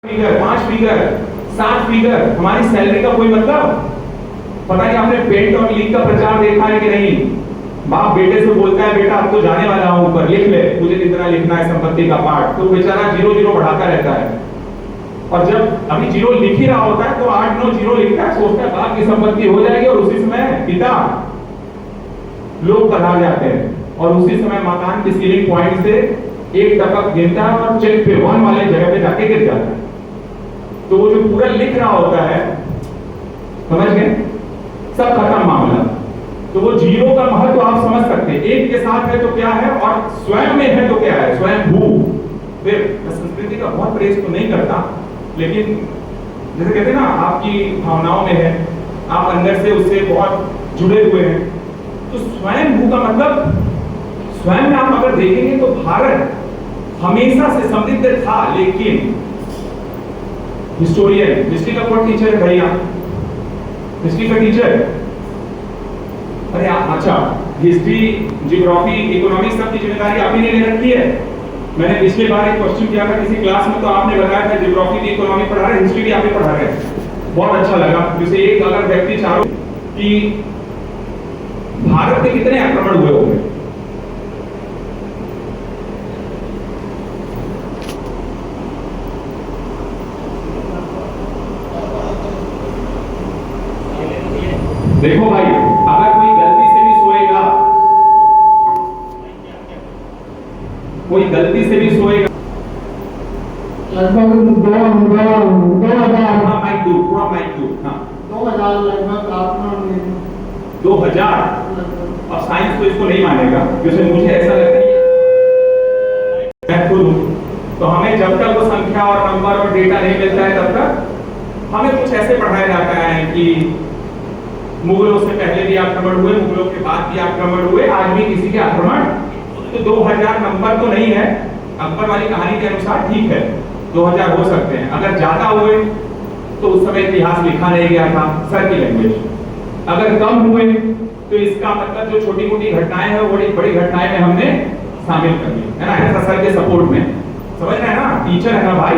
Figure, 5 figure, 7 figure, हमारी salary का कोई मतलब? पता नहीं आपने पेंट और लीक का प्रचार देखा है कि नहीं? बाप बेटे से बोलता है बेटा अब तो जाने वाला हूं ऊपर, लिख ले मुझे कितना लिखना है संपत्ति का पार्ट, तो बेचारा 0 0 बढ़ाता रहता है। और जब अभी 0 लिख ही रहा होता है तो 8 9 0 लिखता है, सोचता है बाप की संपत्ति हो जाएगी, और उसी समय पिता लोग बढ़ा जाते हैं और उसी समय मकान की सीलिंग पॉइंट से एक टपक गिरता है और चेक पे 1 वाले जगह पे जाके गिर जाता है। तो वो जो पूरा लिख रहा होता है, समझ गए, सब खत्म मामला। तो वो 0 का महत्व आप समझ सकते हैं, 1 के साथ है तो क्या है और स्वयं में है तो क्या है, स्वयं भू। फिर संस्कृति का बहुत प्रेस तो नहीं करता, लेकिन जैसे कहते हैं ना आपकी भावनाओं में है, आप अंदर से उससे बहुत जुड़े हुए हैं। तो स्वयं भू का मतलब, स्वयं में आप अगर देखेंगे तो भारत हमेशा से समृद्ध था, लेकिन हिस्टोरियन, हिस्ट्री का कौन टीचर है भैया? हिस्ट्री का टीचर? अरे अच्छा, हिस्ट्री, ज्योग्राफी, इकोनॉमिक्स सब की जिम्मेदारी आप ही ने ले रखी है। मैंने पिछले बार एक क्वेश्चन किया था किसी क्लास में, तो आपने बताया था ज्योग्राफी भी इकोनॉमिक पढ़ा रहे, हिस्ट्री भी आप ही पढ़ा रहे हैं। बहुत अच्छा लगा। जैसे एक अगर व्यक्ति चाहो कि भारत में कितने आक्रमण हुए होंगे, देखो भाई, अगर कोई गलती से भी सोएगा, कोई गलती से भी सोएगा, लगभग 2000 पूरा माइक दो, हाँ 2000 लगभग आत्मा 2000। अब साइंस तो इसको नहीं मानेगा, क्योंकि मुझे ऐसा लगता है मैं खुद हूं, तो हमें जब तक वो संख्या और नंबर और डेटा नहीं मिलता है तब तक हमें कुछ ऐसे पढ़ाया जाता है कि मुगलों से पहले भी आक्रमण हुए, मुगलों के बाद भी आक्रमण हुए, आज भी किसी के आक्रमण। तो 2000 नंबर तो नहीं है, अकबर वाली कहानी के अनुसार ठीक है 2000 हो सकते हैं। अगर ज्यादा हुए तो उस समय इतिहास लिखा नहीं गया था, सर की लैंग्वेज। अगर कम हुए तो इसका मतलब जो छोटी मोटी घटनाएं हैं वो बड़ी बड़ी घटनाएं में हमने शामिल कर ली है ना, ऐसा सर के सपोर्ट में, समझ रहे हैं ना, टीचर है ना भाई।